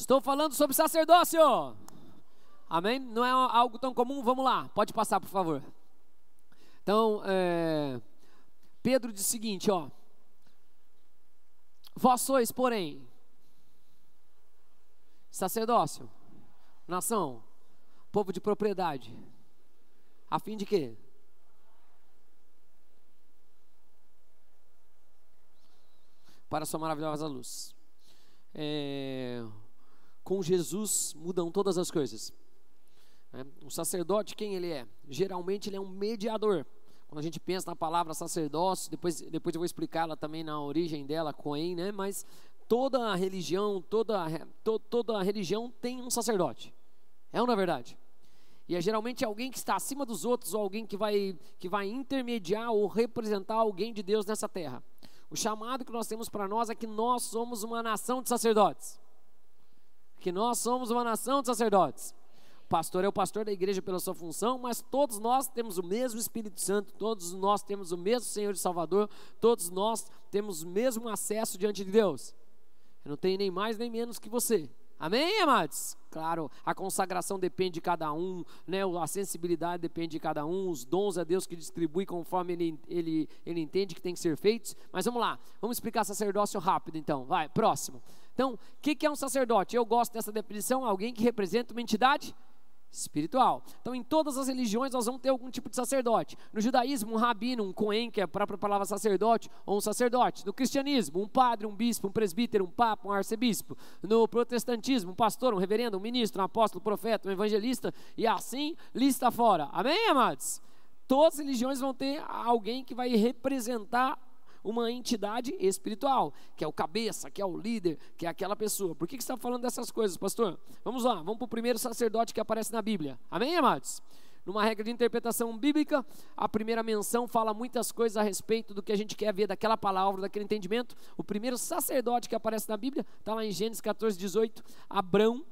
Estou falando sobre sacerdócio. Amém? Não é algo tão comum? Vamos lá, pode passar, por favor. Então, Pedro diz o seguinte, ó. Vós sois, porém, sacerdócio, nação, povo de propriedade, a fim de quê? Para a sua maravilhosa luz. Com Jesus mudam todas as coisas. O sacerdote, quem ele é? Geralmente ele é um mediador. Quando a gente pensa na palavra sacerdócio, depois eu vou explicar ela também na origem dela, Cohen, né? Mas toda a religião, toda a religião tem um sacerdote. É ou não é verdade? E é geralmente alguém que está acima dos outros, ou alguém que vai intermediar ou representar alguém de Deus nessa terra. O chamado que nós temos para nós é que nós somos uma nação de sacerdotes. Que nós somos uma nação de sacerdotes. O pastor é o pastor da igreja pela sua função, mas todos nós temos o mesmo Espírito Santo, todos nós temos o mesmo Senhor e Salvador, todos nós temos o mesmo acesso diante de Deus. Eu não tenho nem mais nem menos que você. Amém, amados? Claro, a consagração depende de cada um, né? A sensibilidade depende de cada um, os dons é Deus que distribui conforme ele entende que tem que ser feitos. Mas vamos lá, vamos explicar sacerdócio rápido então, vai, próximo. Então, o que é um sacerdote? Eu gosto dessa definição, alguém que representa uma entidade espiritual. Então, em todas as religiões nós vamos ter algum tipo de sacerdote. No judaísmo, um rabino, um cohen, que é a própria palavra sacerdote, ou um sacerdote. No cristianismo, um padre, um bispo, um presbítero, um papa, um arcebispo. No protestantismo, um pastor, um reverendo, um ministro, um apóstolo, um profeta, um evangelista, e assim, lista fora. Amém, amados? Todas as religiões vão ter alguém que vai representar uma entidade espiritual, que é o cabeça, que é o líder, que é aquela pessoa. Por que você está falando dessas coisas, pastor? Vamos lá, vamos para o primeiro sacerdote que aparece na Bíblia. Amém, amados? Numa regra de interpretação bíblica, a primeira menção fala muitas coisas a respeito do que a gente quer ver daquela palavra, daquele entendimento. O primeiro sacerdote que aparece na Bíblia, está lá em Gênesis 14, 18, Abrão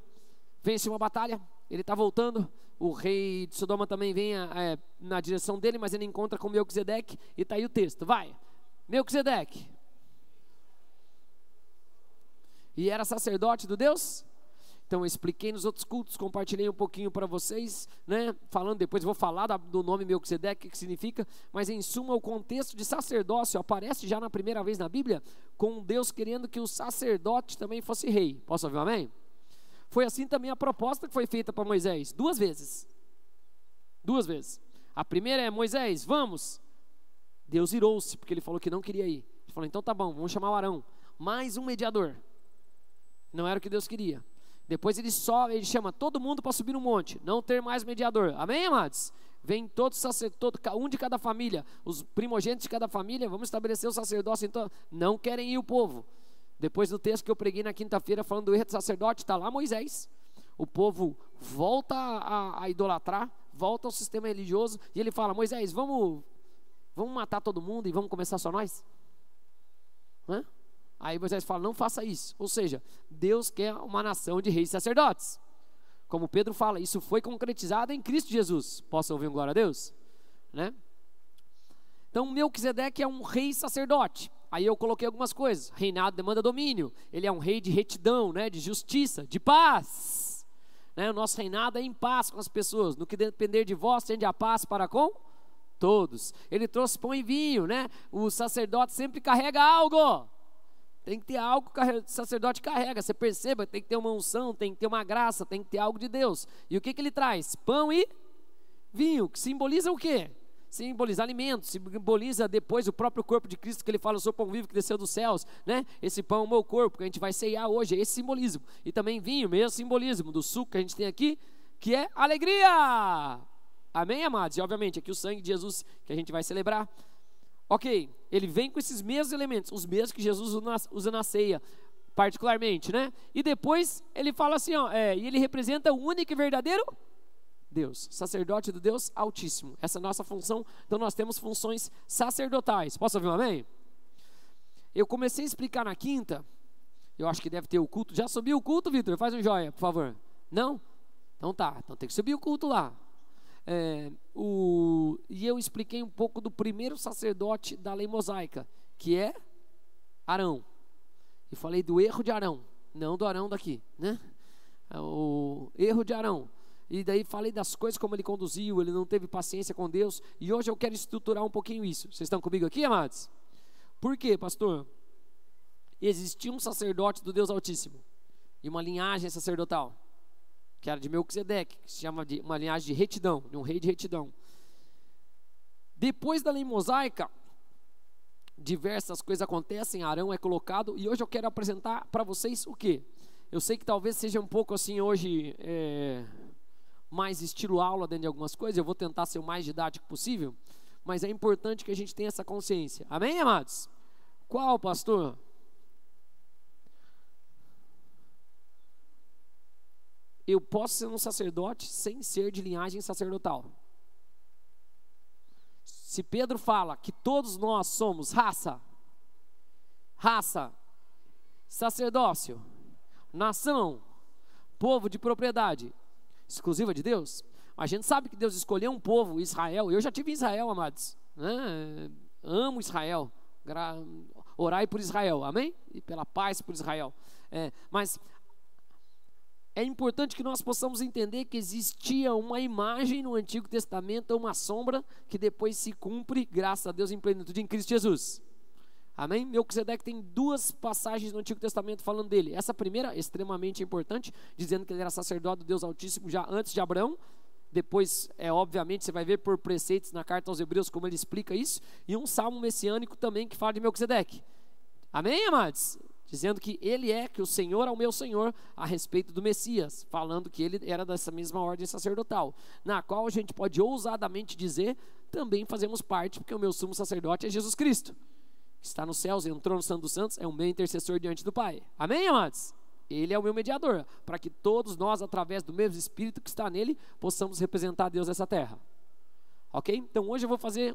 vence uma batalha, ele está voltando, o rei de Sodoma também vem na direção dele, mas ele encontra com Melquisedeque, e está aí o texto, vai. Melquisedeque, e era sacerdote do Deus? Então eu expliquei nos outros cultos, compartilhei um pouquinho para vocês, né? Falando, depois eu vou falar do nome Melquisedeque, o que significa, mas em suma o contexto de sacerdócio aparece já na primeira vez na Bíblia, com Deus querendo que o sacerdote também fosse rei. Posso ouvir um amém? Foi assim também a proposta que foi feita para Moisés, duas vezes. A primeira é: Moisés, vamos. Deus irou-se, porque ele falou que não queria ir. Ele falou, então tá bom, vamos chamar o Arão. Mais um mediador. Não era o que Deus queria. Depois ele chama todo mundo para subir no monte. Não ter mais mediador. Amém, amados? Vem todos sacerdotes, um de cada família. Os primogênitos de cada família. Vamos estabelecer o sacerdócio. Então, não querem ir o povo. Depois do texto que eu preguei na quinta-feira, falando do erro do sacerdote, está lá Moisés. O povo volta a idolatrar, volta ao sistema religioso. E ele fala, Moisés, vamos matar todo mundo e vamos começar só nós? Aí Moisés fala, não faça isso. Ou seja, Deus quer uma nação de reis e sacerdotes. Como Pedro fala, isso foi concretizado em Cristo Jesus. Posso ouvir um glória a Deus? Né? Então Melquisedeque é um rei sacerdote. Aí eu coloquei algumas coisas. Reinado demanda domínio. Ele é um rei de retidão, né? De justiça, de paz, né? O nosso reinado é em paz com as pessoas. No que depender de vós, tende a paz para com todos. Ele trouxe pão e vinho, né? O sacerdote sempre carrega algo. Tem que ter algo que o sacerdote carrega. Você perceba, tem que ter uma unção, tem que ter uma graça, tem que ter algo de Deus. E o que ele traz? Pão e vinho, que simboliza o quê? Simboliza alimento, simboliza depois o próprio corpo de Cristo, que ele fala, eu sou pão vivo que desceu dos céus, né? Esse pão é o meu corpo, que a gente vai ceiar hoje, é esse simbolismo. E também vinho, mesmo simbolismo do suco que a gente tem aqui, que é alegria. Amém, amados? E obviamente aqui o sangue de Jesus que a gente vai celebrar. Ok, ele vem com esses mesmos elementos, os mesmos que Jesus usa na ceia, particularmente, né? E depois ele fala assim, e ele representa o único e verdadeiro Deus, sacerdote do Deus Altíssimo. Essa é a nossa função. Então nós temos funções sacerdotais. Posso ouvir um amém? Eu comecei a explicar na quinta, eu acho que deve ter o culto. Já subiu o culto, Vitor? Faz um joia, por favor. Não? Então tá, então tem que subir o culto lá. E eu expliquei um pouco do primeiro sacerdote da lei mosaica, que é Arão. E falei do erro de Arão, não do Arão daqui, né? o erro de Arão. E daí falei das coisas como ele conduziu, ele não teve paciência com Deus. E hoje eu quero estruturar um pouquinho isso. Vocês estão comigo aqui, amados? Por quê, pastor? Existia um sacerdote do Deus Altíssimo e uma linhagem sacerdotal, que era de Melquisedeque, que se chama de uma linhagem de retidão, de um rei de retidão. Depois da lei mosaica, diversas coisas acontecem, Arão é colocado, e hoje eu quero apresentar para vocês o quê? Eu sei que talvez seja um pouco assim hoje, mais estilo aula dentro de algumas coisas, eu vou tentar ser o mais didático possível, mas é importante que a gente tenha essa consciência. Amém, amados? Qual, pastor? Eu posso ser um sacerdote sem ser de linhagem sacerdotal. Se Pedro fala que todos nós somos raça, sacerdócio, nação, povo de propriedade exclusiva de Deus, a gente sabe que Deus escolheu um povo, Israel. Eu já tive em Israel, amados, né? Amo Israel, orai por Israel, amém? E pela paz por Israel. Mas é importante que nós possamos entender que existia uma imagem no Antigo Testamento, uma sombra que depois se cumpre, graças a Deus, em plenitude em Cristo Jesus. Amém? Melquisedeque tem 2 passagens no Antigo Testamento falando dele. Essa primeira, extremamente importante, dizendo que ele era sacerdote do Deus Altíssimo já antes de Abraão. Depois, obviamente, você vai ver por preceitos na carta aos Hebreus como ele explica isso. E um salmo messiânico também que fala de Melquisedeque. Amém, amados? Dizendo que ele que o Senhor é o meu Senhor, a respeito do Messias, falando que ele era dessa mesma ordem sacerdotal, na qual a gente pode ousadamente dizer, também fazemos parte, porque o meu sumo sacerdote é Jesus Cristo, que está nos céus, entrou no Santo dos Santos, é um meu intercessor diante do Pai. Amém, amados? Ele é o meu mediador, para que todos nós, através do mesmo Espírito que está nele, possamos representar Deus nessa terra. Ok? Então hoje eu vou fazer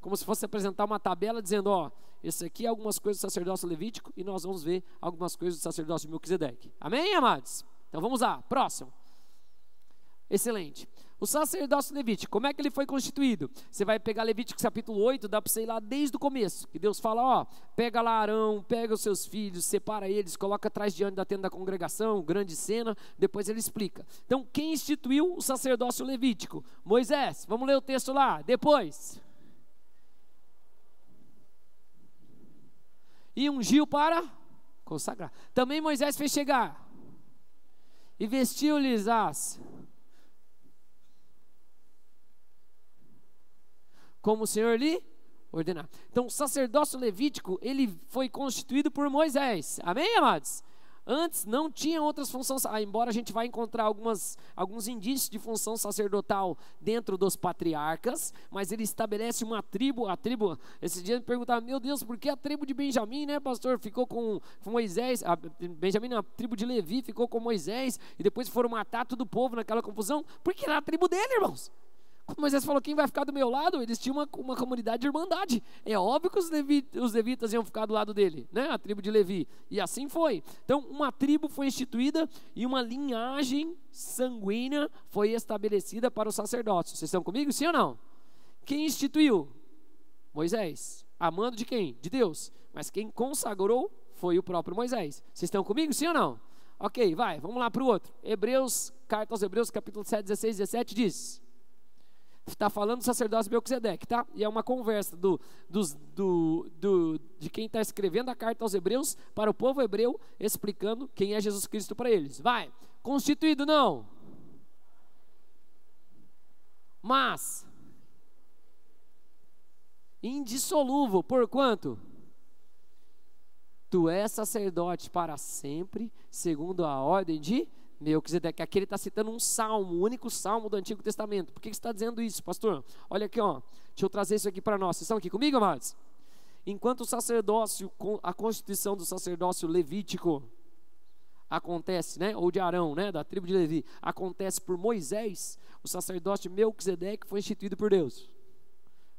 como se fosse apresentar uma tabela dizendo, esse aqui é algumas coisas do sacerdócio levítico e nós vamos ver algumas coisas do sacerdócio de Melquisedeque. Amém, amados? Então vamos lá, próximo. Excelente. O sacerdócio levítico, como é que ele foi constituído? Você vai pegar Levítico capítulo 8, dá para você ir lá desde o começo, que Deus fala, pega lá Arão, pega os seus filhos, separa eles, coloca atrás diante da tenda da congregação, grande cena, depois ele explica. Então, quem instituiu o sacerdócio levítico? Moisés. Vamos ler o texto lá, depois. E ungiu para consagrar. Também Moisés fez chegar e vestiu-lhes como o Senhor lhe ordenar. Então, o sacerdócio levítico, ele foi constituído por Moisés. Amém, amados? Antes não tinha outras funções, embora a gente vai encontrar alguns indícios de função sacerdotal dentro dos patriarcas, mas ele estabelece uma tribo, esse dia me perguntaram, meu Deus, por que a tribo de Benjamim, né, pastor, ficou com Moisés, Benjamim, a tribo de Levi ficou com Moisés, e depois foram matar todo o povo naquela confusão, porque era a tribo dele, irmãos. Quando Moisés falou, quem vai ficar do meu lado? Eles tinham uma comunidade de irmandade. É óbvio que os levitas iam ficar do lado dele, né? A tribo de Levi. E assim foi. Então, uma tribo foi instituída e uma linhagem sanguínea foi estabelecida para o sacerdócio. Vocês estão comigo? Sim ou não? Quem instituiu? Moisés. Amando de quem? De Deus. Mas quem consagrou foi o próprio Moisés. Vocês estão comigo? Sim ou não? Ok, vamos lá para o outro. Carta aos Hebreus, capítulo 7, 16 e 17 diz... Está falando do sacerdócio Melquisedeque, tá? E é uma conversa de quem está escrevendo a carta aos Hebreus para o povo hebreu, explicando quem é Jesus Cristo para eles. Vai, constituído não, mas indissolúvel, porquanto tu és sacerdote para sempre, segundo a ordem de Melquisedeque. Aqui ele está citando um salmo, o único salmo do Antigo Testamento. Por que você está dizendo isso, pastor? Olha aqui, deixa eu trazer isso aqui para nós. Vocês estão aqui comigo, amados? Enquanto o sacerdócio, a constituição do sacerdócio levítico acontece, né, ou de Arão, né, da tribo de Levi, acontece por Moisés, o sacerdócio de Melquisedeque foi instituído por Deus.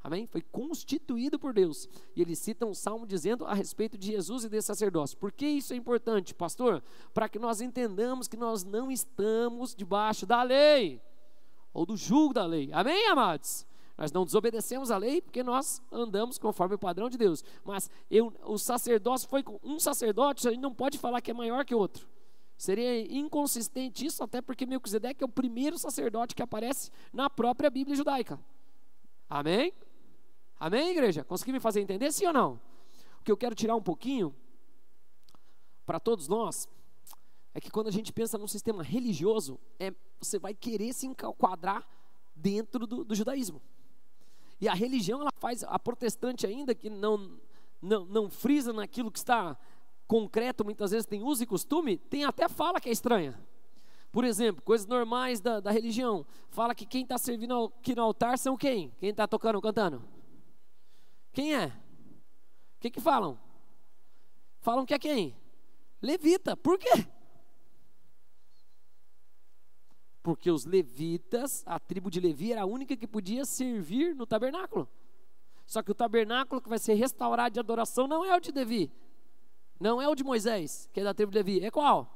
Amém? Foi constituído por Deus. E ele cita um salmo dizendo a respeito de Jesus e desse sacerdócio. Por que isso é importante, pastor? Para que nós entendamos que nós não estamos debaixo da lei, ou do jugo da lei. Amém, amados? Nós não desobedecemos a lei porque nós andamos conforme o padrão de Deus. Mas o sacerdócio foi com um sacerdote, a gente não pode falar que é maior que outro. Seria inconsistente isso, até porque Melquisedeque é o primeiro sacerdote que aparece na própria Bíblia judaica. Amém? Amém, igreja? Conseguiu me fazer entender, sim ou não? O que eu quero tirar um pouquinho para todos nós é que quando a gente pensa num sistema religioso, você vai querer se enquadrar dentro do judaísmo. E a religião, ela faz, a protestante ainda, que não frisa naquilo que está concreto, muitas vezes tem uso e costume, tem até fala que é estranha. Por exemplo, coisas normais da religião. Fala que quem está servindo aqui no altar são quem? Quem está tocando, cantando? Quem é? O que falam? Falam que é quem? Levita. Por quê? Porque os levitas, a tribo de Levi era a única que podia servir no tabernáculo. Só que o tabernáculo que vai ser restaurado de adoração não é o de Levi. Não é o de Moisés, que é da tribo de Levi. É qual?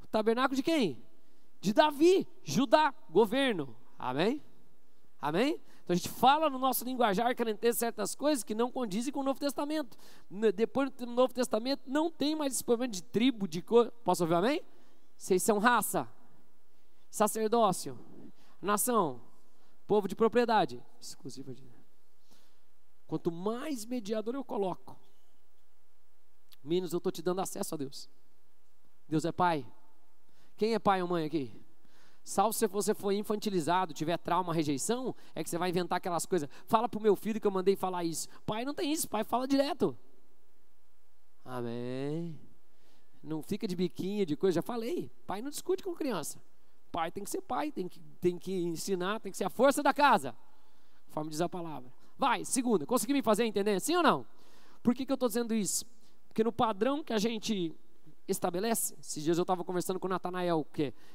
O tabernáculo de quem? De Davi, Judá, governo. Amém? Amém? Então a gente fala no nosso linguajar querendo certas coisas que não condizem com o Novo Testamento. Depois do Novo Testamento não tem mais esse problema de tribo, de cor. Posso ouvir amém? Vocês são raça, sacerdócio, nação, povo de propriedade exclusiva de... Quanto mais mediador eu coloco, menos eu estou te dando acesso a Deus. Deus é pai. Quem é pai ou mãe aqui? Salvo se você for infantilizado, tiver trauma, rejeição, é que você vai inventar aquelas coisas. Fala para o meu filho que eu mandei falar isso. Pai não tem isso, pai fala direto. Amém. Não fica de biquinho, de coisa, já falei. Pai não discute com criança. Pai tem que ser pai, tem que ensinar, tem que ser a força da casa, conforme diz a palavra. Vai, segunda, consegui me fazer entender, sim ou não? Por que eu estou dizendo isso? Porque no padrão que a gente estabelece, esses dias eu estava conversando com o Natanael,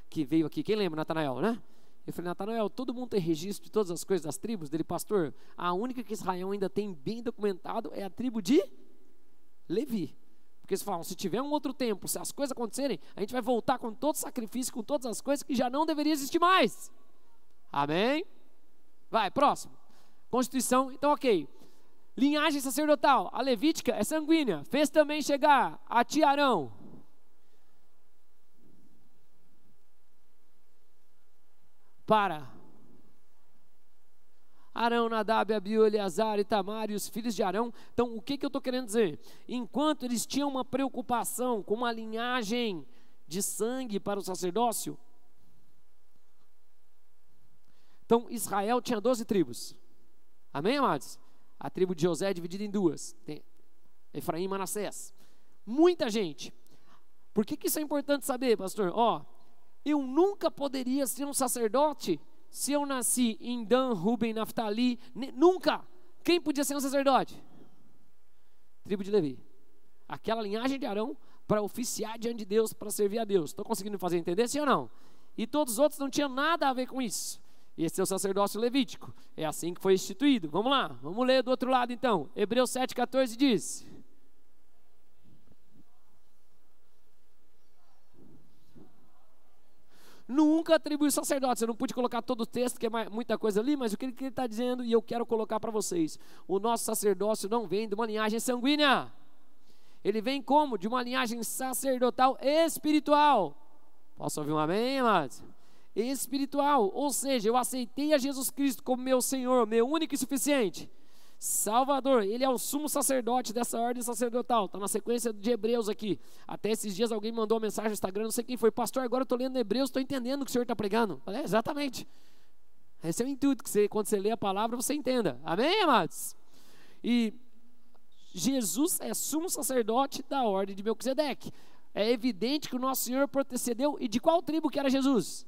que veio aqui, quem lembra Natanael, né? Eu falei, Natanael, todo mundo tem registro de todas as coisas das tribos? Dele, pastor, a única que Israel ainda tem bem documentado é a tribo de Levi. Porque eles falam, se tiver um outro tempo, se as coisas acontecerem, a gente vai voltar com todo sacrifício, com todas as coisas que já não deveria existir mais. Amém? Vai, próximo. Constituição, então ok. Linhagem sacerdotal, a levítica é sanguínea. Fez também chegar a ti Arão. Para Arão, Nadab, Abiú, Eleazar, Itamar e os filhos de Arão. Então, o que eu estou querendo dizer? Enquanto eles tinham uma preocupação com uma linhagem de sangue para o sacerdócio, então Israel tinha 12 tribos. Amém, amados? A tribo de José é dividida em duas. Tem Efraim e Manassés. Muita gente. Por que isso é importante saber, pastor? Eu nunca poderia ser um sacerdote se eu nasci em Dan, Ruben, Naftali, nunca. Quem podia ser um sacerdote? Tribo de Levi. Aquela linhagem de Arão para oficiar diante de Deus, para servir a Deus. Estou conseguindo fazer entender, sim ou não? E todos os outros não tinham nada a ver com isso. Esse é o sacerdócio levítico. É assim que foi instituído. Vamos lá, vamos ler do outro lado então. Hebreus 7,14 diz... Nunca atribuiu sacerdote. Você não pude colocar todo o texto, que é muita coisa ali, mas o que ele está dizendo, e eu quero colocar para vocês: o nosso sacerdócio não vem de uma linhagem sanguínea. Ele vem como? De uma linhagem sacerdotal espiritual. Posso ouvir um amém, amados? Espiritual, ou seja, eu aceitei a Jesus Cristo como meu Senhor, meu único e suficiente Salvador. Ele é o sumo sacerdote dessa ordem sacerdotal. Está na sequência de Hebreus aqui. Até esses dias alguém mandou uma mensagem no Instagram, não sei quem foi: pastor, agora eu estou lendo Hebreus, estou entendendo o que o senhor está pregando. Exatamente. Esse é o intuito, que quando você lê a palavra, você entenda. Amém, amados? E Jesus é sumo sacerdote da ordem de Melquisedeque. É evidente que o nosso Senhor procedeu. E de qual tribo que era Jesus?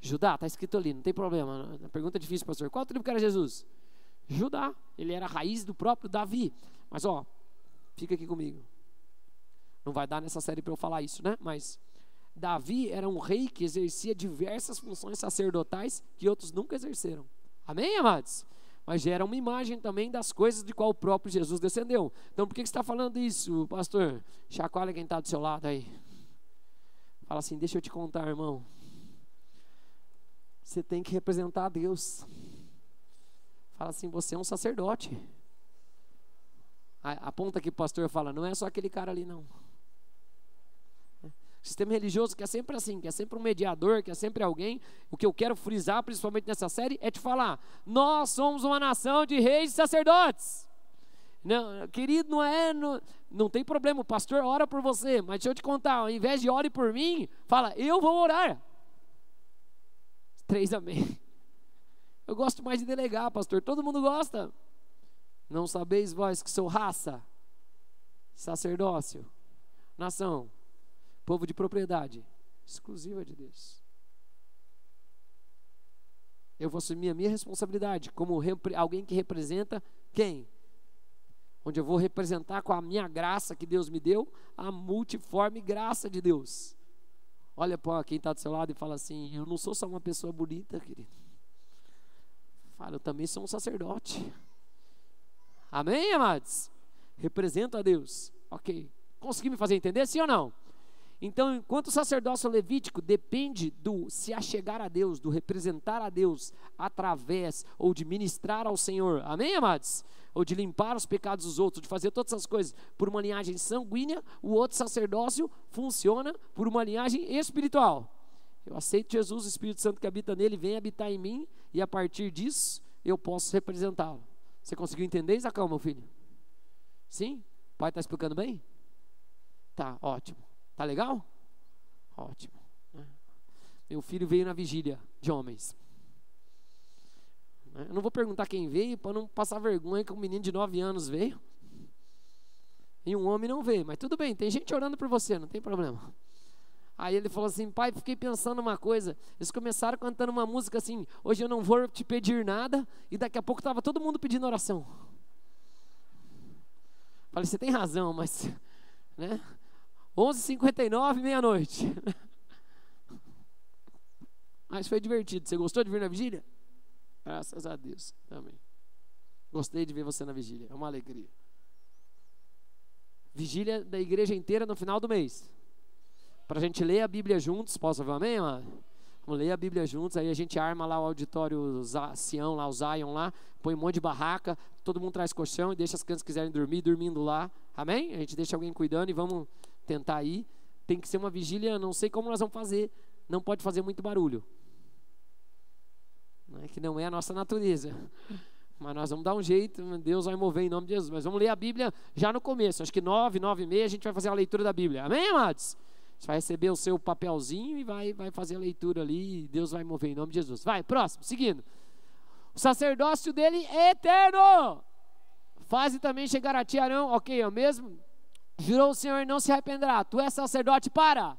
Judá, está escrito ali, não tem problema. A pergunta é difícil, pastor. Qual tribo que era Jesus? Judá. Ele era a raiz do próprio Davi. Mas fica aqui comigo. Não vai dar nessa série para eu falar isso, né? Mas Davi era um rei que exercia diversas funções sacerdotais que outros nunca exerceram. Amém, amados? Mas gera uma imagem também das coisas de qual o próprio Jesus descendeu. Então por que você está falando isso, pastor? Chacoalha quem está do seu lado aí. Fala assim: deixa eu te contar, irmão. Você tem que representar a Deus. Fala assim: você é um sacerdote. Aponta aqui o pastor, fala: não é só aquele cara ali não. O sistema religioso quer sempre assim, quer sempre um mediador, quer sempre alguém. O que eu quero frisar, principalmente nessa série, é te falar: nós somos uma nação de reis e sacerdotes. Não, querido, não tem problema, o pastor ora por você, mas deixa eu te contar, ao invés de ore por mim, fala: eu vou orar. 3 amém. Eu gosto mais de delegar, pastor, todo mundo gosta. Não sabeis vós que sou raça, sacerdócio, nação, povo de propriedade exclusiva de Deus. Eu vou assumir a minha responsabilidade como alguém que representa quem? Onde eu vou representar com a minha graça que Deus me deu, a multiforme graça de Deus. Olha para quem está do seu lado e fala assim: eu não sou só uma pessoa bonita, querido. Fala: eu também sou um sacerdote. Amém, amados? Represento a Deus. Ok. Consegui me fazer entender, sim ou não? Então, enquanto o sacerdócio levítico depende do se achegar a Deus, do representar a Deus através ou de ministrar ao Senhor, amém, amados? Ou de limpar os pecados dos outros, de fazer todas essas coisas por uma linhagem sanguínea, o outro sacerdócio funciona por uma linhagem espiritual. Eu aceito Jesus, o Espírito Santo que habita nele, vem habitar em mim, e a partir disso eu posso representá-lo. Você conseguiu entender, Isacão, meu filho? Sim? O pai está explicando bem? Tá, ótimo. Tá legal? Ótimo. Meu filho veio na vigília de homens. Eu não vou perguntar quem veio para não passar vergonha que um menino de 9 anos veio e um homem não veio, mas tudo bem, tem gente orando por você, não tem problema. Aí ele falou assim: pai, fiquei pensando uma coisa. Eles começaram cantando uma música assim: hoje eu não vou te pedir nada, e daqui a pouco estava todo mundo pedindo oração. Falei: você tem razão, mas né? 11h59, meia-noite. Mas foi divertido. Você gostou de vir na vigília? Graças a Deus, também. Gostei de ver você na vigília, é uma alegria. Vigília da igreja inteira no final do mês, para a gente ler a Bíblia juntos. Posso ouvir amém, mano? Vamos ler a Bíblia juntos. Aí a gente arma lá o auditório Sião, lá o Zion lá, põe um monte de barraca, todo mundo traz colchão e deixa as crianças que quiserem dormir, dormindo lá, amém? A gente deixa alguém cuidando e vamos tentar ir. Tem que ser uma vigília, não sei como nós vamos fazer, não pode fazer muito barulho, que não é a nossa natureza, mas nós vamos dar um jeito, Deus vai mover em nome de Jesus. Mas vamos ler a Bíblia já no começo, acho que 9h30 a gente vai fazer a leitura da Bíblia, amém, amados? Você vai receber o seu papelzinho e vai fazer a leitura ali, e Deus vai mover em nome de Jesus. Vai, próximo, seguindo. O sacerdócio dele é eterno. Faze também chegar a ti, Arão, ok, é o mesmo? Jurou o Senhor e não se arrependerá, tu és sacerdote para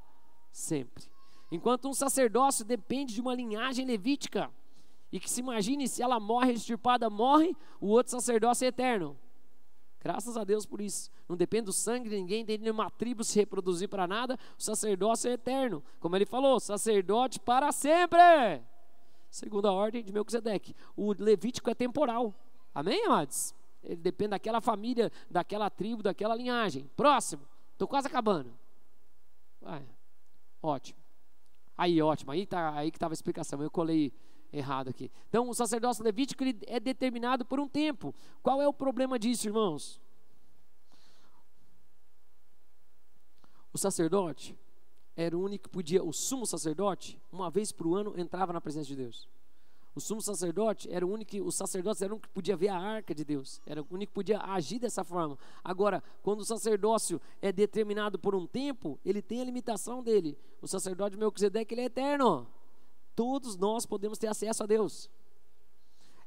sempre. Enquanto um sacerdócio depende de uma linhagem levítica, e que se imagine, se ela morre, extirpada morre, o outro sacerdócio é eterno. Graças a Deus por isso. Não depende do sangue de ninguém, tem nenhuma tribo se reproduzir para nada. O sacerdócio é eterno. Como ele falou, sacerdote para sempre. Segundo a ordem de Melquisedeque. O levítico é temporal. Amém, amados? Ele depende daquela família, daquela tribo, daquela linhagem. Próximo. Estou quase acabando. Vai. Ótimo. Aí, ótimo. Aí que estava a explicação. Eu colei errado aqui. Então, o sacerdócio levítico ele é determinado por um tempo. Qual é o problema disso, irmãos? O sacerdote era o único que podia, o sumo sacerdote, uma vez por ano, entrava na presença de Deus. O sumo sacerdote era o único, os sacerdotes eram o único que podia ver a arca de Deus, era o único que podia agir dessa forma. Agora, quando o sacerdócio é determinado por um tempo, ele tem a limitação dele. O sacerdote de Melquisedeque, ele é eterno. Todos nós podemos ter acesso a Deus.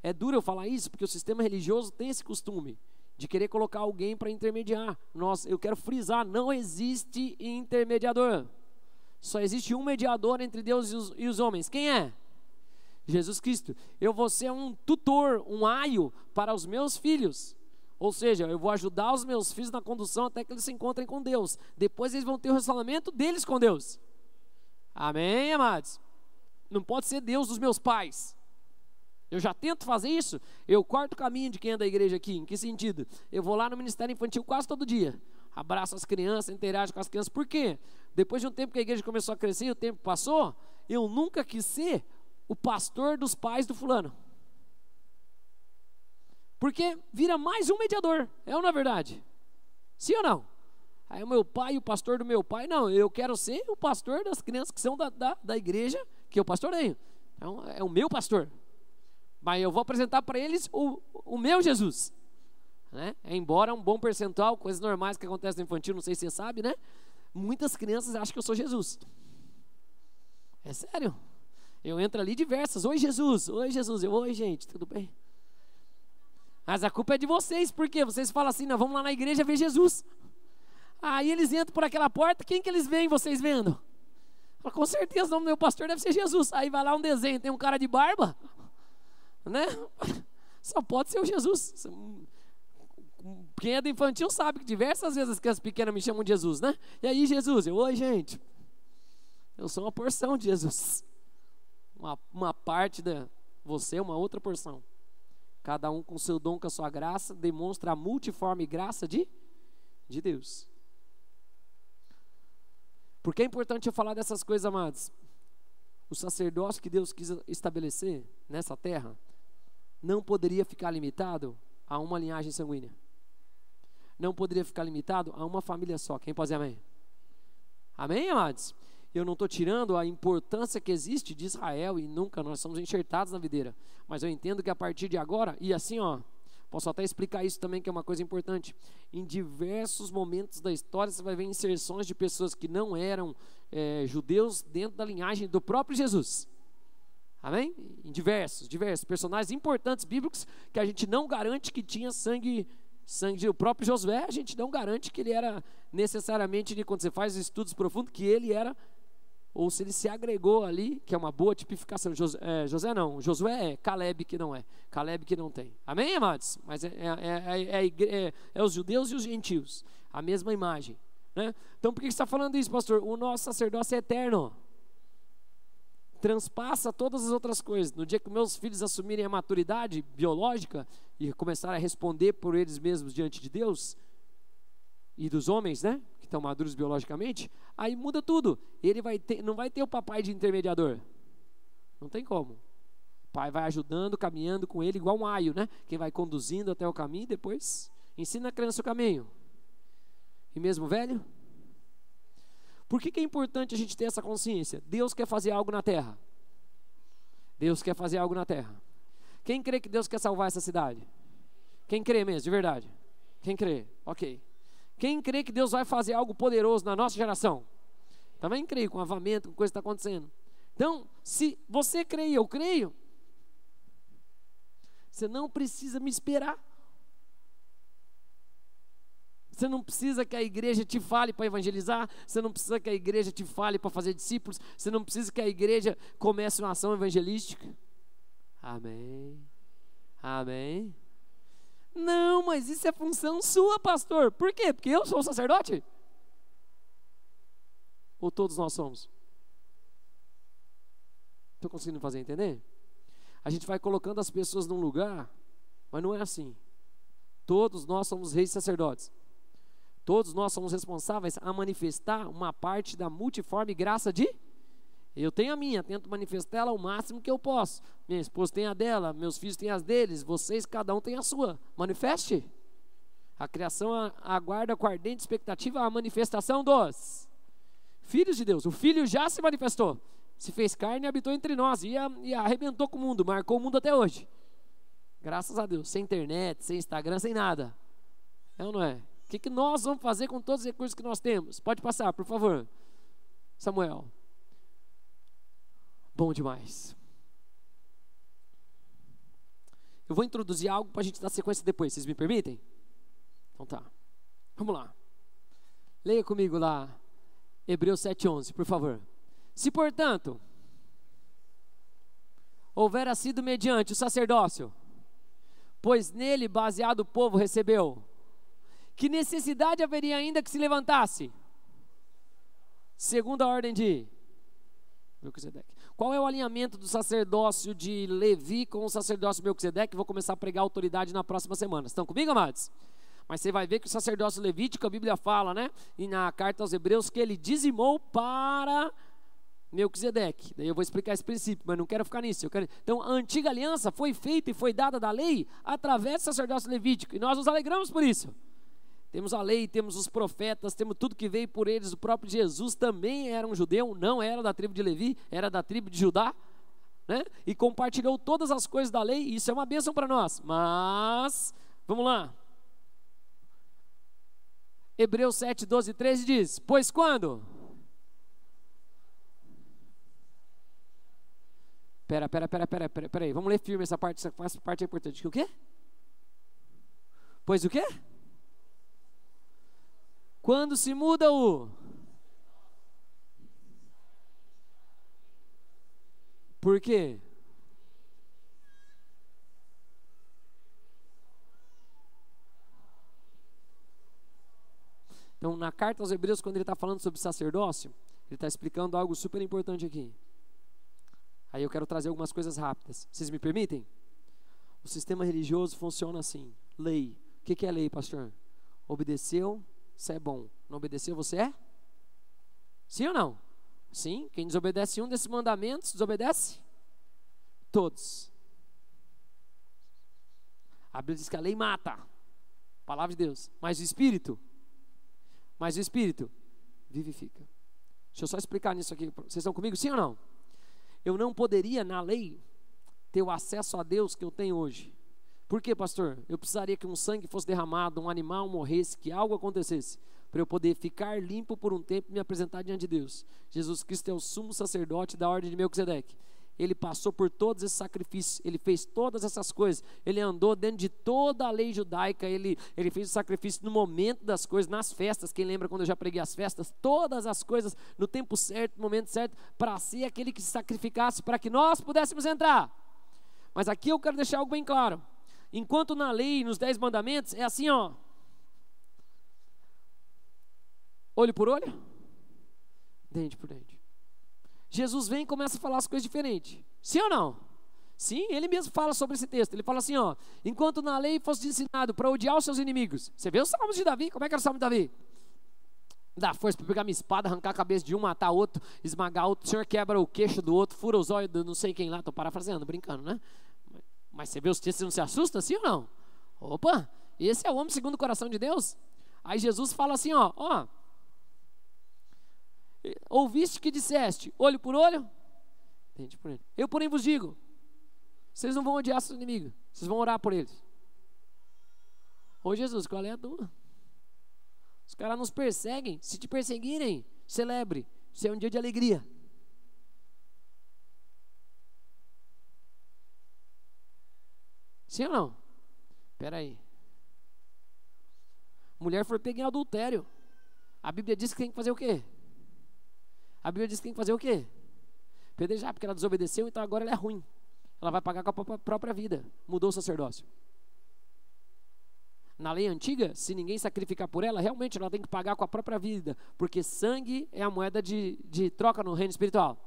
É duro eu falar isso, porque o sistema religioso tem esse costume de querer colocar alguém para intermediar. Eu quero frisar, não existe intermediador. Só existe um mediador entre Deus e os homens. Quem é? Jesus Cristo. Eu vou ser um tutor, um aio para os meus filhos. Ou seja, eu vou ajudar os meus filhos na condução até que eles se encontrem com Deus. Depois eles vão ter o relacionamento deles com Deus. Amém, amados? Não pode ser Deus dos meus pais. Eu já tento fazer isso. Eu corto o caminho de quem é da igreja aqui. Em que sentido? Eu vou lá no ministério infantil quase todo dia. Abraço as crianças, interajo com as crianças. Por quê? Depois de um tempo que a igreja começou a crescer e o tempo passou, eu nunca quis ser o pastor dos pais do fulano. Porque vira mais um mediador. É ou não é verdade? Sim ou não? Aí o meu pai, o pastor do meu pai, não, eu quero ser o pastor das crianças que são da igreja que eu pastoreio. Então, é o meu pastor. Mas eu vou apresentar para eles o meu Jesus. Né? Embora um bom percentual, coisas normais que acontecem no infantil, não sei se você sabe, né? Muitas crianças acham que eu sou Jesus. É sério. Eu entro ali diversas. Oi, Jesus. Oi, Jesus. Oi, gente. Tudo bem? Mas a culpa é de vocês. Por quê? Vocês falam assim, não, vamos lá na igreja ver Jesus. Aí eles entram por aquela porta. Quem que eles veem, vocês vendo? Fala, com certeza o nome do meu pastor deve ser Jesus. Aí vai lá um desenho, tem um cara de barba. Né? Só pode ser o Jesus. Quem é do infantil sabe que diversas vezes as crianças pequenas me chamam de Jesus, né? E aí, Jesus? Oi, gente. Eu sou uma porção de Jesus. Uma parte da você, uma outra porção. Cada um com seu dom, com a sua graça, demonstra a multiforme graça de Deus. Por que é importante eu falar dessas coisas, amados? O sacerdócio que Deus quis estabelecer nessa terra não poderia ficar limitado a uma linhagem sanguínea. Não poderia ficar limitado a uma família só. Quem pode dizer amém? Amém, amados? Eu não estou tirando a importância que existe de Israel e nunca nós somos enxertados na videira. Mas eu entendo que a partir de agora, e assim, posso até explicar isso também, que é uma coisa importante. Em diversos momentos da história, você vai ver inserções de pessoas que não eram judeus dentro da linhagem do próprio Jesus. Amém? Em diversos personagens importantes bíblicos que a gente não garante que tinha sangue. O próprio Josué, a gente não garante que ele era necessariamente, quando você faz estudos profundos, que ele era, ou se ele se agregou ali, que é uma boa tipificação. Josué é, Caleb que não é, Caleb que não tem. Amém, amados? Mas é os judeus e os gentios, a mesma imagem, né? Então por que você está falando isso, pastor? O nosso sacerdócio é eterno, transpassa todas as outras coisas. No dia que meus filhos assumirem a maturidade biológica e começarem a responder por eles mesmos diante de Deus e dos homens, né, que estão maduros biologicamente, aí muda tudo. Ele não vai ter o papai de intermediador. Não tem como. O pai vai ajudando, caminhando com ele, igual um aio, né? Quem vai conduzindo até o caminho e depois ensina a criança o caminho. E mesmo velho? Por que é importante a gente ter essa consciência? Deus quer fazer algo na terra. Deus quer fazer algo na terra. Quem crê que Deus quer salvar essa cidade? Quem crê mesmo, de verdade? Quem crê? Ok. Quem crê que Deus vai fazer algo poderoso na nossa geração? Também creio, com avamento, com coisa que está acontecendo. Então, se você crê e eu creio, você não precisa me esperar. Você não precisa que a igreja te fale para evangelizar. Você não precisa que a igreja te fale para fazer discípulos. Você não precisa que a igreja comece uma ação evangelística. Amém. Amém. Não, mas isso é função sua, pastor. Por quê? Porque eu sou o sacerdote? Ou todos nós somos? Estou conseguindo fazer entender? A gente vai colocando as pessoas num lugar, mas não é assim. Todos nós somos reis e sacerdotes. Todos nós somos responsáveis a manifestar uma parte da multiforme graça de... Eu tenho a minha, tento manifestá-la o máximo que eu posso. Minha esposa tem a dela, meus filhos têm as deles, vocês, cada um tem a sua. Manifeste. A criação aguarda com ardente expectativa a manifestação dos filhos de Deus. O Filho já se manifestou, se fez carne e habitou entre nós, e arrebentou com o mundo, marcou o mundo até hoje. Graças a Deus, sem internet, sem Instagram, sem nada. É ou não é? O que nós vamos fazer com todos os recursos que nós temos? Pode passar, por favor. Samuel. Bom demais. Eu vou introduzir algo para a gente dar sequência depois, vocês me permitem? Então tá. Vamos lá. Leia comigo lá, Hebreus 7:11, por favor. Se, portanto, houvera sido mediante o sacerdócio, pois nele baseado o povo recebeu, que necessidade haveria ainda que se levantasse? Segundo a ordem de Melquisedeque. Qual é o alinhamento do sacerdócio de Levi com o sacerdócio de Melquisedeque? Vou começar a pregar autoridade na próxima semana. Estão comigo, amados? Mas você vai ver que o sacerdócio levítico, a Bíblia fala, né? E na carta aos Hebreus, que ele dizimou para Melquisedeque. Daí eu vou explicar esse princípio, mas não quero ficar nisso. Então, a antiga aliança foi feita e foi dada da lei através do sacerdócio levítico. E nós nos alegramos por isso. temos a lei, temos os profetas, temos tudo que veio por eles. O próprio Jesus também era um judeu, não era da tribo de Levi, era da tribo de Judá, né? E compartilhou todas as coisas da lei, e isso é uma bênção para nós. Mas, vamos lá. Hebreus 7, 12 e 13 diz: pois quando? Peraí, vamos ler firme essa parte é importante. O quê? Pois o quê? Quando se muda o... Por quê? Então, na carta aos Hebreus, quando ele está falando sobre sacerdócio, ele está explicando algo super importante aqui. Aí eu quero trazer algumas coisas rápidas. Vocês me permitem? O sistema religioso funciona assim. Lei. O que é lei, pastor? Obedeceu, você é bom. Não obedeceu, você é? Sim ou não? Sim. Quem desobedece um desses mandamentos, desobedece todos. A Bíblia diz que a lei mata. Palavra de Deus. Mas o Espírito vivifica. Deixa eu só explicar nisso aqui. Vocês estão comigo? Sim ou não? Eu não poderia, na lei, ter o acesso a Deus que eu tenho hoje. Por quê, pastor? Eu precisaria que um sangue fosse derramado, um animal morresse, que algo acontecesse, para eu poder ficar limpo por um tempo e me apresentar diante de Deus. Jesus Cristo é o sumo sacerdote da ordem de Melquisedeque. Ele passou por todos esses sacrifícios, ele fez todas essas coisas, ele andou dentro de toda a lei judaica, ele fez o sacrifício no momento das coisas, nas festas. Quem lembra quando eu já preguei as festas? Todas as coisas no tempo certo, no momento certo, para ser aquele que se sacrificasse, para que nós pudéssemos entrar. Mas aqui eu quero deixar algo bem claro. Enquanto na lei, nos 10 mandamentos, é assim, ó, olho por olho, dente por dente. Jesus vem e começa a falar as coisas diferentes. Sim ou não? Sim, ele mesmo fala sobre esse texto. Ele fala assim, ó: enquanto na lei fosse ensinado para odiar os seus inimigos. Você vê os salmos de Davi? Como é que era o salmo de Davi? Dá força para pegar minha espada, arrancar a cabeça de um, matar outro, esmagar outro. O Senhor quebra o queixo do outro, fura os olhos do não sei quem lá. Estou parafraseando, brincando, né? Mas você vê os textos e não se assusta, sim ou não? Opa, esse é o homem segundo o coração de Deus. Aí Jesus fala assim, ó: ouviste que disseste, olho por olho, dente por dente. Eu, porém, vos digo, vocês não vão odiar seus inimigos, vocês vão orar por eles. Ô Jesus, qual é a tua? Os caras nos perseguem. Se te perseguirem, celebre. Isso é um dia de alegria. Sim ou não? Espera aí. Mulher foi pega em adultério. A Bíblia diz que tem que fazer o quê? A Bíblia diz que tem que fazer o quê? Apedrejar, porque ela desobedeceu, então agora ela é ruim. Ela vai pagar com a própria vida. Mudou o sacerdócio. Na lei antiga, se ninguém sacrificar por ela, realmente ela tem que pagar com a própria vida, porque sangue é a moeda de troca no reino espiritual.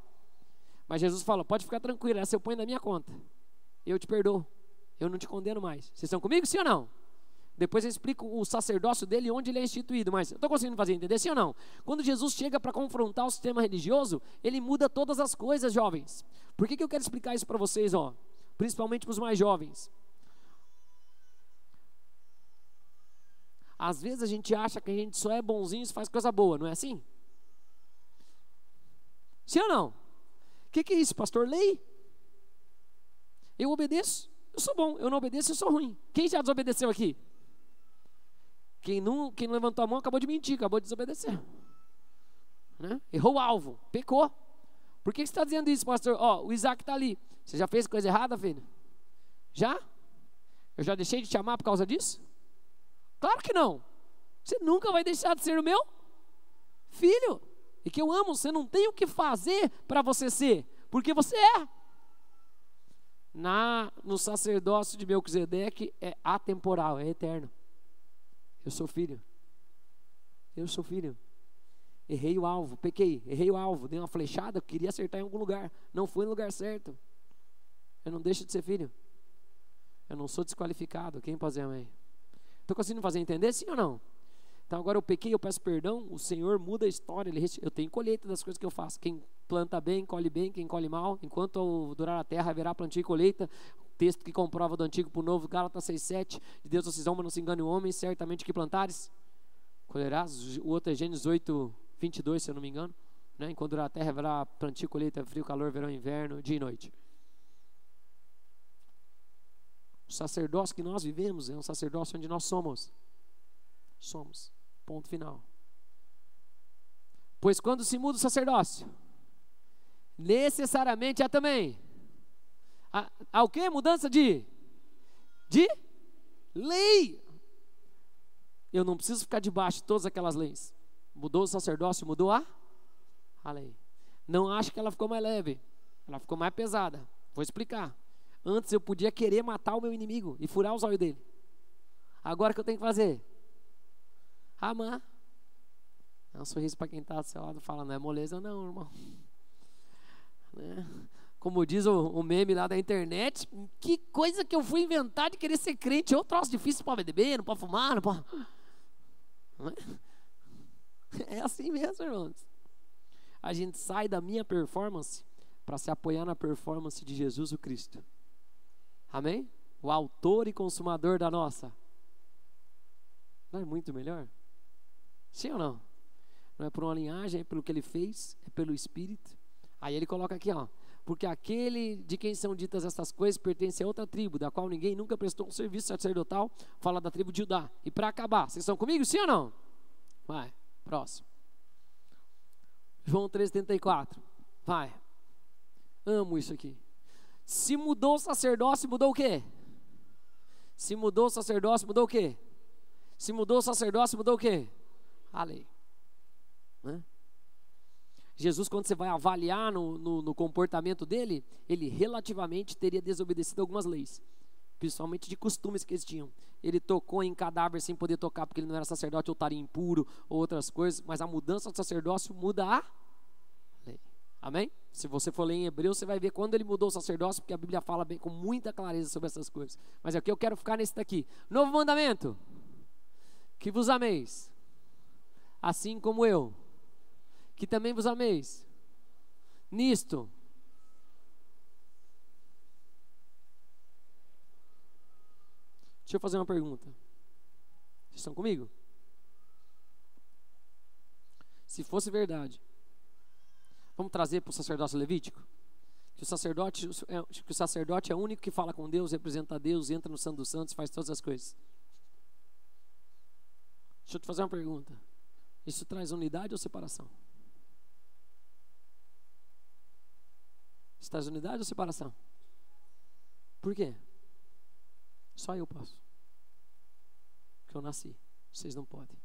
Mas Jesus fala: pode ficar tranquilo, essa eu ponho na minha conta. Eu te perdoo. Eu não te condeno mais. Vocês estão comigo, sim ou não? Depois eu explico o sacerdócio dele, onde ele é instituído. Mas eu estou conseguindo fazer entender, sim ou não? Quando Jesus chega para confrontar o sistema religioso, ele muda todas as coisas, jovens. Por que eu quero explicar isso para vocês, ó? Principalmente para os mais jovens. Às vezes a gente acha que a gente só é bonzinho e faz coisa boa, não é assim? Sim ou não? O que é isso, pastor? Lei? Eu obedeço, eu sou bom. Eu não obedeço, eu sou ruim. Quem já desobedeceu aqui? Quem não levantou a mão acabou de mentir, acabou de desobedecer, né? Errou o alvo, pecou. Por que você está dizendo isso, pastor? Ó, o Isaac está ali. Você já fez coisa errada, filho? Já? Eu já deixei de te amar por causa disso? Claro que não. Você nunca vai deixar de ser o meu filho. E que eu amo. Você não tem o que fazer para você ser, porque você é. No sacerdócio de Melquisedeque é atemporal, é eterno. Eu sou filho. Eu sou filho. Errei o alvo, pequei, errei o alvo, dei uma flechada, queria acertar em algum lugar, não foi no lugar certo. Eu não deixo de ser filho. Eu não sou desqualificado. Quem pode dizer amém? Estou conseguindo fazer entender, sim ou não? Então agora eu pequei, eu peço perdão, o Senhor muda a história, eu tenho colheita das coisas que eu faço. Quem planta bem, colhe bem, quem colhe mal, enquanto durar a terra, haverá plantio e colheita. O texto que comprova do antigo para o novo, Gálatas 6,7, de Deus vocês vão, mas não se engane o homem, certamente que plantares, colherás, o outro é Gênesis 8, 22, se eu não me engano, né? Enquanto durar a terra, haverá plantio, colheita, frio, calor, verão, inverno, dia e noite. O sacerdócio que nós vivemos é um sacerdócio onde nós somos. Ponto final. Pois quando se muda o sacerdócio, necessariamente há também há o quê? Mudança de lei. Eu não preciso ficar debaixo de todas aquelas leis. Mudou o sacerdócio, mudou a lei. Não acho que ela ficou mais leve, ela ficou mais pesada. Vou explicar. Antes eu podia querer matar o meu inimigo e furar os olhos dele. Agora o que eu tenho que fazer? Amar. Dá um sorriso para quem está do seu lado, fala, não é moleza não, irmão. Né? Como diz o meme lá da internet, que coisa que eu fui inventar de querer ser crente. É um troço difícil, não pode beber, não pode fumar, não pode... É assim mesmo, irmãos. A gente sai da minha performance para se apoiar na performance de Jesus o Cristo. Amém? O autor e consumador da nossa. Não é muito melhor? Sim ou não? Não é por uma linhagem, é pelo que ele fez, é pelo Espírito. Aí ele coloca aqui, ó. Porque aquele de quem são ditas estas coisas pertence a outra tribo, da qual ninguém nunca prestou um serviço sacerdotal, fala da tribo de Judá. E para acabar, vocês estão comigo, sim ou não? Vai, próximo. João 3,34. Vai. Amo isso aqui. Se mudou o sacerdócio, mudou o quê? Se mudou o sacerdócio, mudou o quê? Se mudou o sacerdócio, mudou o quê? A lei. Né? Jesus, quando você vai avaliar no comportamento dele, ele relativamente teria desobedecido algumas leis, principalmente de costumes que eles tinham. Ele tocou em cadáver sem poder tocar, porque ele não era sacerdote ou estaria impuro, ou outras coisas, mas a mudança do sacerdócio muda a lei. Amém? Se você for ler em Hebreus, você vai ver quando ele mudou o sacerdócio, porque a Bíblia fala bem, com muita clareza sobre essas coisas. Mas aqui eu quero ficar nesse daqui. Novo mandamento: que vos ameis, assim como eu, que também vos ameis. Nisto. Deixa eu fazer uma pergunta. Vocês estão comigo? Se fosse verdade, vamos trazer para o sacerdócio levítico, que o sacerdote é o único que fala com Deus, representa a Deus, entra no Santo dos Santos, faz todas as coisas. Deixa eu te fazer uma pergunta. Isso traz unidade ou separação? Isso traz unidade ou separação? Por quê? Só eu posso. Porque eu nasci. Vocês não podem.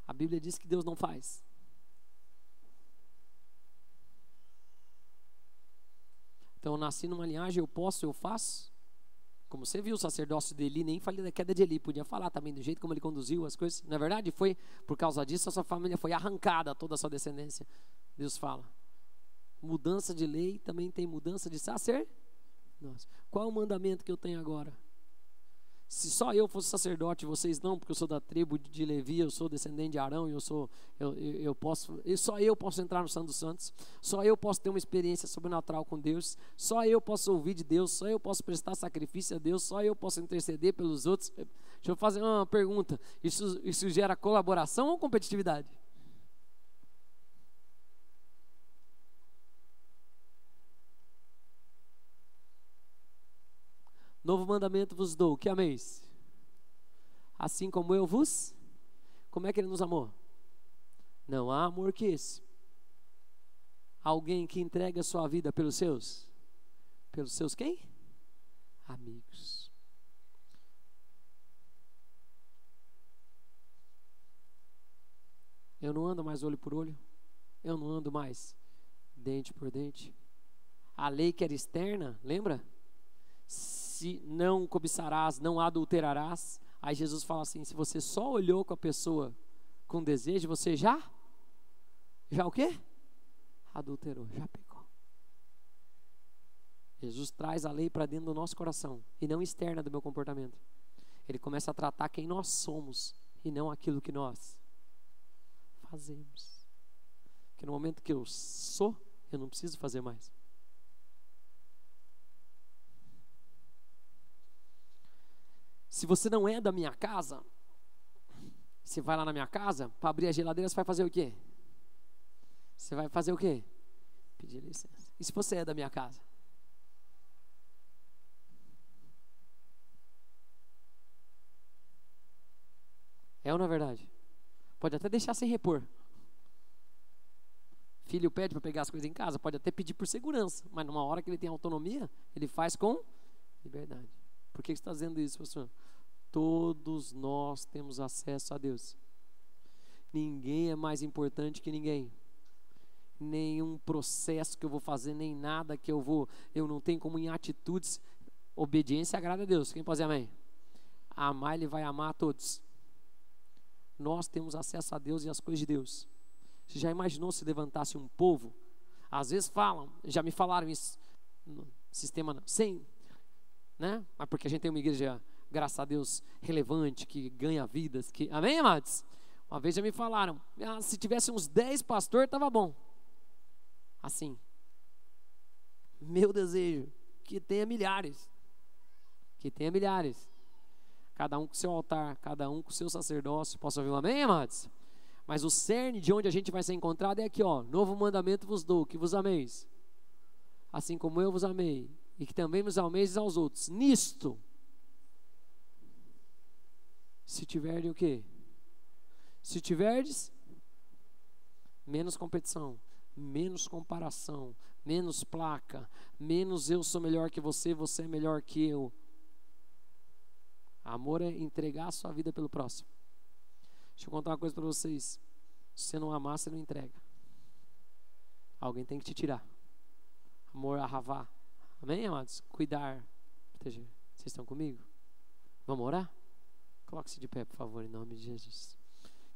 A Bíblia diz que Deus não faz. Então eu nasci numa linhagem, eu posso, eu faço. Como você viu o sacerdócio de Eli, nem falei da queda de Eli, podia falar também do jeito como ele conduziu as coisas. Na verdade, foi por causa disso, a sua família foi arrancada, toda a sua descendência. Deus fala. Mudança de lei também tem mudança de sacerdócio. Qual é o mandamento que eu tenho agora? Se só eu fosse sacerdote, vocês não, porque eu sou da tribo de Levi, eu sou descendente de Arão, só eu posso entrar no Santo dos Santos, só eu posso ter uma experiência sobrenatural com Deus, só eu posso ouvir de Deus, só eu posso prestar sacrifício a Deus, só eu posso interceder pelos outros. Deixa eu fazer uma pergunta: isso gera colaboração ou competitividade? Novo mandamento vos dou, que ameis, assim como eu vos. Como é que ele nos amou? Não há amor que esse. Alguém que entrega a sua vida pelos seus quem? Amigos. Eu não ando mais olho por olho, eu não ando mais dente por dente. A lei que era externa, lembra? Se não cobiçarás, não adulterarás. Aí Jesus fala assim: se você só olhou com a pessoa com desejo, você já o quê? Adulterou, já pecou. Jesus traz a lei para dentro do nosso coração e não externa do meu comportamento. Ele começa a tratar quem nós somos e não aquilo que nós fazemos. Porque no momento que eu sou, eu não preciso fazer mais. Se você não é da minha casa, você vai lá na minha casa, para abrir a geladeira, você vai fazer o quê? Você vai fazer o quê? Pedir licença. E se você é da minha casa? É ou não é verdade? Pode até deixar sem repor. Filho pede para pegar as coisas em casa, pode até pedir por segurança, mas numa hora que ele tem autonomia, ele faz com liberdade. Por que você está dizendo isso, pastor? Todos nós temos acesso a Deus. Ninguém é mais importante que ninguém. Nenhum processo que eu vou fazer, nem nada que eu não tenho como em atitudes. Obediência agrada a Deus. Quem pode dizer amém? Amar, Ele vai amar a todos. Nós temos acesso a Deus e às coisas de Deus. Você já imaginou se levantasse um povo? Às vezes falam, já me falaram isso no sistema, sem, né? Mas porque a gente tem uma igreja, graças a Deus, relevante, que ganha vidas, que, amém, amados? Uma vez já me falaram, se tivesse uns 10 pastores, estava bom. Assim, meu desejo, que tenha milhares, cada um com seu altar, cada um com seu sacerdócio. Posso ouvir um amém, amados? Mas o cerne de onde a gente vai ser encontrado é aqui, ó. Novo mandamento vos dou, que vos ameis, assim como eu vos amei, e que também vos ameis aos outros. Nisto, se tiverem o quê? Se tiverdes menos competição, menos comparação, menos placa, menos eu sou melhor que você, você é melhor que eu. Amor é entregar a sua vida pelo próximo. Deixa eu contar uma coisa para vocês. Se você não amar, você não entrega. Alguém tem que te tirar. Amor, arravá. Amém, amados? Cuidar, proteger. Vocês estão comigo? Vamos orar? Coloque-se de pé, por favor, em nome de Jesus.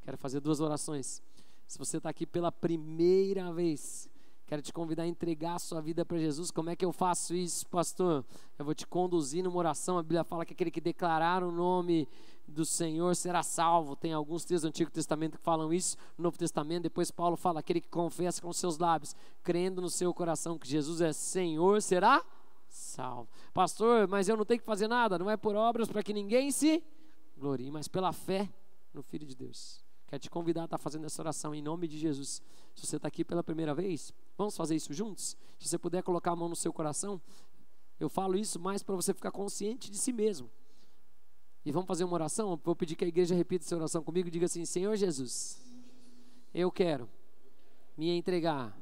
Quero fazer 2 orações. Se você está aqui pela primeira vez, quero te convidar a entregar a sua vida para Jesus. Como é que eu faço isso, pastor? Eu vou te conduzir numa oração. A Bíblia fala que aquele que declarar o nome do Senhor será salvo. Tem alguns textos do Antigo Testamento que falam isso. No Novo Testamento, depois Paulo fala, aquele que confessa com seus lábios, crendo no seu coração que Jesus é Senhor, será salvo. Pastor, mas eu não tenho que fazer nada. Não é por obras para que ninguém se glorie, mas pela fé no Filho de Deus. Quero te convidar a estar fazendo essa oração em nome de Jesus. Se você está aqui pela primeira vez, vamos fazer isso juntos? Se você puder colocar a mão no seu coração, eu falo isso mais para você ficar consciente de si mesmo. E vamos fazer uma oração? Vou pedir que a igreja repita essa oração comigo. Diga assim: Senhor Jesus, eu quero me entregar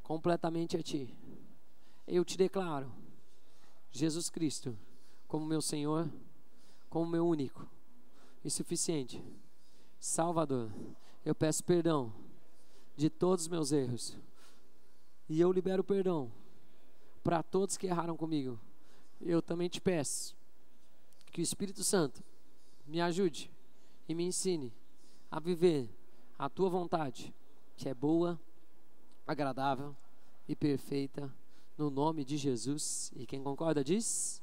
completamente a Ti. Eu te declaro Jesus Cristo como meu Senhor, como meu único e suficiente Salvador. Eu peço perdão de todos os meus erros, e eu libero perdão para todos que erraram comigo. Eu também te peço que o Espírito Santo me ajude e me ensine a viver a Tua vontade, que é boa, agradável e perfeita, no nome de Jesus. E quem concorda diz...